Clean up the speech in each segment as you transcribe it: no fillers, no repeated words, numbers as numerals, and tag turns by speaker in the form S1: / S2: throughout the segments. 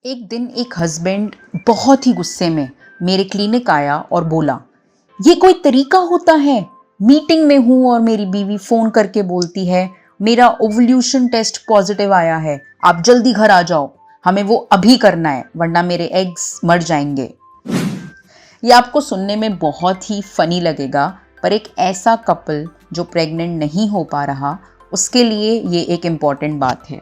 S1: एक दिन एक हस्बैंड बहुत ही गुस्से में मेरे क्लिनिक आया और बोला, ये कोई तरीका होता है? मीटिंग में हूं और मेरी बीवी फोन करके बोलती है, मेरा ओवल्यूशन टेस्ट पॉजिटिव आया है, आप जल्दी घर आ जाओ, हमें वो अभी करना है वरना मेरे एग्स मर जाएंगे। ये आपको सुनने में बहुत ही फनी लगेगा, पर एक ऐसा कपल जो प्रेग्नेंट नहीं हो पा रहा, उसके लिए ये एक इम्पॉर्टेंट बात है।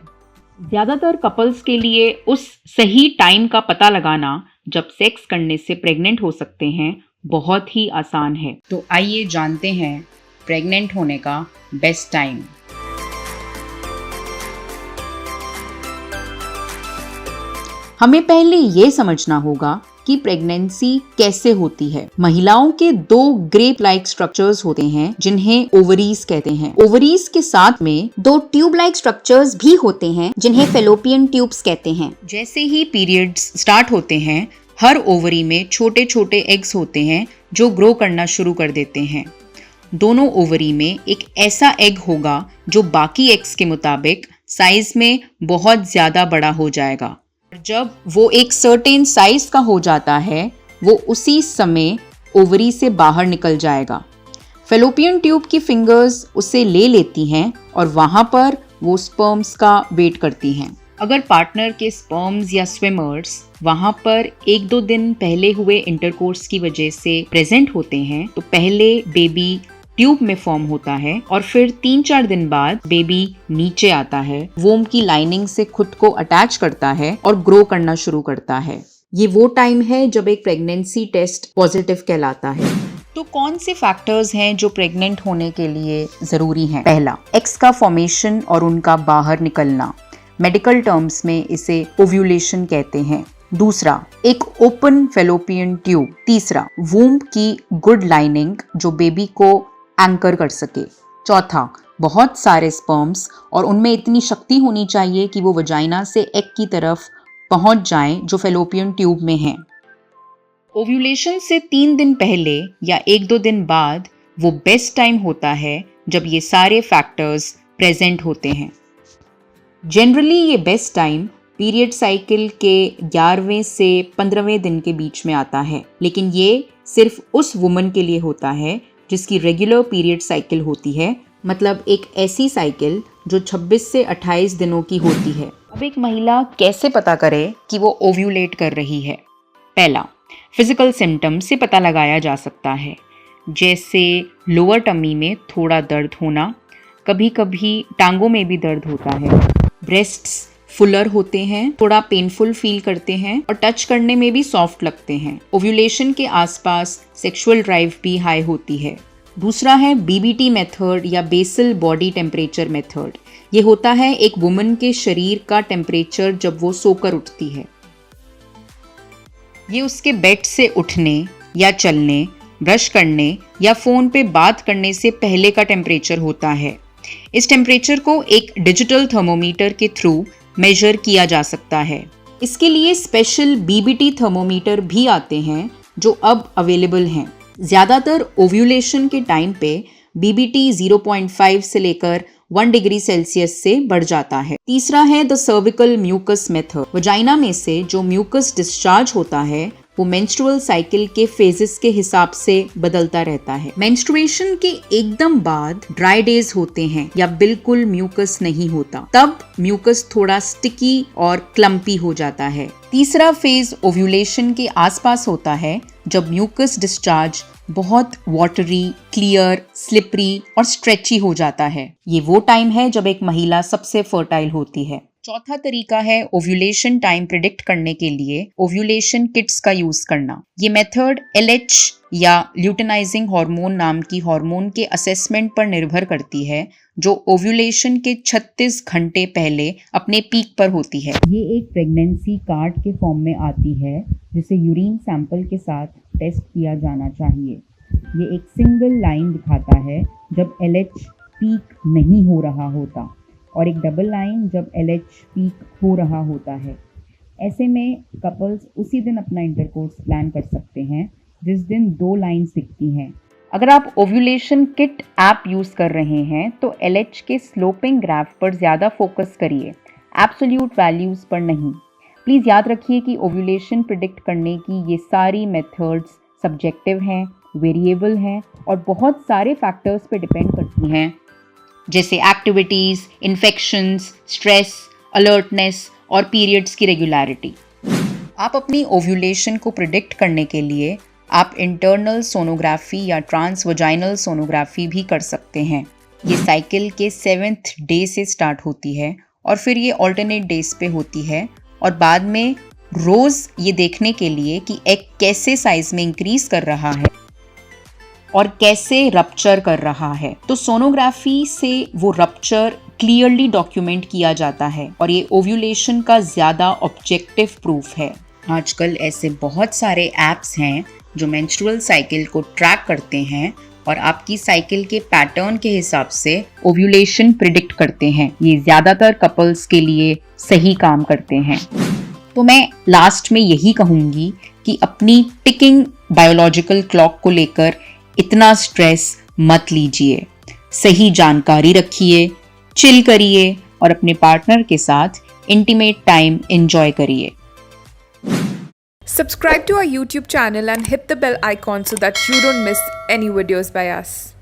S2: ज़्यादातर कपल्स के लिए उस सही टाइम का पता लगाना जब सेक्स करने से प्रेग्नेंट हो सकते हैं बहुत ही आसान है।
S1: तो आइए जानते हैं प्रेग्नेंट होने का बेस्ट टाइम। हमें पहले ये समझना होगा कि प्रेगनेंसी कैसे होती है। महिलाओं के दो ग्रेप लाइक स्ट्रक्चर्स होते हैं जिन्हें ओवरीज कहते हैं। ओवरीज के साथ में दो ट्यूब लाइक स्ट्रक्चर्स भी होते हैं जिन्हें फेलोपियन ट्यूब्स कहते हैं।
S2: जैसे ही पीरियड्स स्टार्ट होते हैं, हर ओवरी में छोटे छोटे एग्स होते हैं जो ग्रो करना शुरू कर देते हैं। दोनों ओवरी में एक ऐसा एग होगा जो बाकी एग्स के मुताबिक साइज में बहुत ज्यादा बड़ा हो जाएगा। जब वो एक सर्टेन साइज का हो जाता है, वो उसी समय ओवरी से बाहर निकल जाएगा। फेलोपियन ट्यूब की फिंगर्स उसे ले लेती हैं और वहां पर वो स्पर्म्स का वेट करती हैं। अगर पार्टनर के स्पर्म्स या स्विमर्स वहां पर एक दो दिन पहले हुए इंटरकोर्स की वजह से प्रेजेंट होते हैं, तो पहले बेबी ट्यूब में फॉर्म होता है और फिर 3-4 दिन बाद बेबी नीचे आता है, वोम की लाइनिंग से खुद को अटैच करता है और ग्रो करना शुरू करता है। ये वो टाइम है जब एक प्रेगनेंसी टेस्ट पॉजिटिव कहलाता है।
S1: तो कौन से फैक्टर्स हैं जो प्रेग्नेंट होने के लिए जरूरी हैं? पहला, एग्स का फॉर्मेशन और उनका बाहर निकलना, मेडिकल टर्म्स में इसे ओव्यूलेशन कहते हैं। दूसरा, एक ओपन फेलोपियन ट्यूब। तीसरा, वूम्ब की गुड लाइनिंग जो बेबी को एंकर कर सके। चौथा, बहुत सारे स्पर्म्स और उनमें इतनी शक्ति होनी चाहिए कि वो वजाइना से एग की तरफ पहुंच जाएं जो फेलोपियन ट्यूब में है।
S2: ओव्यूलेशन से 3 दिन पहले या 1-2 दिन बाद वो बेस्ट टाइम होता है जब ये सारे फैक्टर्स प्रेजेंट होते हैं। जनरली ये बेस्ट टाइम पीरियड साइकिल के 11वें से 15वें दिन के बीच में आता है, लेकिन ये सिर्फ उस वुमन के लिए होता है जिसकी रेगुलर पीरियड साइकिल होती है, मतलब एक ऐसी साइकिल जो 26 से 28 दिनों की होती है।
S1: अब एक महिला कैसे पता करे कि वो ओव्यूलेट कर रही है?
S2: पहला, फिजिकल सिम्टम्स से पता लगाया जा सकता है, जैसे लोअर टमी में थोड़ा दर्द होना, कभी कभी टांगों में भी दर्द होता है, ब्रेस्ट्स फुलर होते हैं, थोड़ा पेनफुल फील करते हैं और टच करने में भी सॉफ्ट लगते हैं। ओव्यूलेशन के आसपास सेक्सुअल ड्राइव भी हाई होती है। दूसरा है बीबीटी मेथड या बेसल बॉडी टेम्परेचर मेथड। ये होता है एक वुमन के शरीर का टेम्परेचर जब वो सोकर उठती है। ये उसके बेड से उठने या चलने, ब्रश करने या फोन पे बात करने से पहले का टेम्परेचर होता है। इस टेम्परेचर को एक डिजिटल थर्मोमीटर के थ्रू मेजर किया जा सकता है। इसके लिए स्पेशल बीबीटी थर्मोमीटर भी आते हैं जो अब अवेलेबल हैं। ज़्यादातर ओव्यूलेशन के टाइम पे बीबीटी 0.5 से लेकर 1 डिग्री सेल्सियस से बढ़ जाता है। तीसरा है the cervical mucus method. Vagina में से जो म्यूकस डिस्चार्ज होता है वो मेंस्ट्रुअल साइकिल के फेजेस के हिसाब से बदलता रहता है। मेंस्ट्रुएशन के एकदम बाद ड्राई डेज होते हैं या बिल्कुल म्यूकस नहीं होता, तब म्यूकस थोड़ा स्टिकी और क्लम्पी हो जाता है। तीसरा फेज ओव्यूलेशन के आसपास होता है जब म्यूकस डिस्चार्ज बहुत वाटरी, क्लियर, स्लिपरी और स्ट्रेची हो जाता है। ये वो टाइम है जब एक महिला सबसे फर्टाइल होती है। चौथा तरीका है ओव्यूलेशन टाइम प्रिडिक्ट करने के लिए ओव्यूलेशन किट्स का यूज करना। ये मेथड LH या ल्यूटेनाइजिंग हार्मोन नाम की हार्मोन के असेसमेंट पर निर्भर करती है, जो ओव्यूलेशन के 36 घंटे पहले अपने पीक पर होती है। ये एक प्रेगनेंसी कार्ड के फॉर्म में आती है जिसे यूरिन सैंपल के साथ टेस्ट किया जाना चाहिए। ये एक सिंगल लाइन दिखाता है जब LH पीक नहीं हो रहा होता और एक डबल लाइन जब LH पीक हो रहा होता है। ऐसे में कपल्स उसी दिन अपना इंटरकोर्स प्लान कर सकते हैं जिस दिन 2 लाइन्स दिखती हैं। अगर आप ओव्यूलेशन किट ऐप यूज़ कर रहे हैं तो LH के स्लोपिंग ग्राफ पर ज़्यादा फोकस करिए, एब्सोल्यूट वैल्यूज़ पर नहीं। प्लीज़ याद रखिए कि ओव्यूलेशन प्रिडिक्ट करने की ये सारी मेथड्स सब्जेक्टिव हैं, वेरिएबल हैं और बहुत सारे फैक्टर्स पे डिपेंड करती हैं, जैसे एक्टिविटीज़, इन्फेक्शंस, स्ट्रेस, अलर्टनेस और पीरियड्स की रेगुलरिटी। आप अपनी ओव्यूलेशन को प्रिडिक्ट करने के लिए आप इंटरनल सोनोग्राफी या ट्रांसवजाइनल सोनोग्राफी भी कर सकते हैं। ये साइकिल के 7th डे से स्टार्ट होती है और फिर ये ऑल्टरनेट डेज पे होती है और बाद में रोज़ ये देखने के लिए कि एग कैसे साइज में इंक्रीज कर रहा है और कैसे रप्चर कर रहा है। तो सोनोग्राफी से वो रप्चर क्लियरली डॉक्यूमेंट किया जाता है और ये ओव्यूलेशन का ज़्यादा ऑब्जेक्टिव प्रूफ है। आजकल ऐसे बहुत सारे ऐप्स हैं जो मेंस्ट्रुअल साइकिल को ट्रैक करते हैं और आपकी साइकिल के पैटर्न के हिसाब से ओव्यूलेशन प्रिडिक्ट करते हैं। ये ज़्यादातर कपल्स के लिए सही काम करते हैं। तो मैं लास्ट में यही कहूँगी कि अपनी टिकिंग बायोलॉजिकल क्लॉक को लेकर इतना स्ट्रेस मत लीजिए। सही जानकारी रखिए, चिल करिए और अपने पार्टनर के साथ इंटीमेट टाइम एंजॉय करिए।
S3: Subscribe to our YouTube channel and hit the bell icon so that you don't miss any videos by us.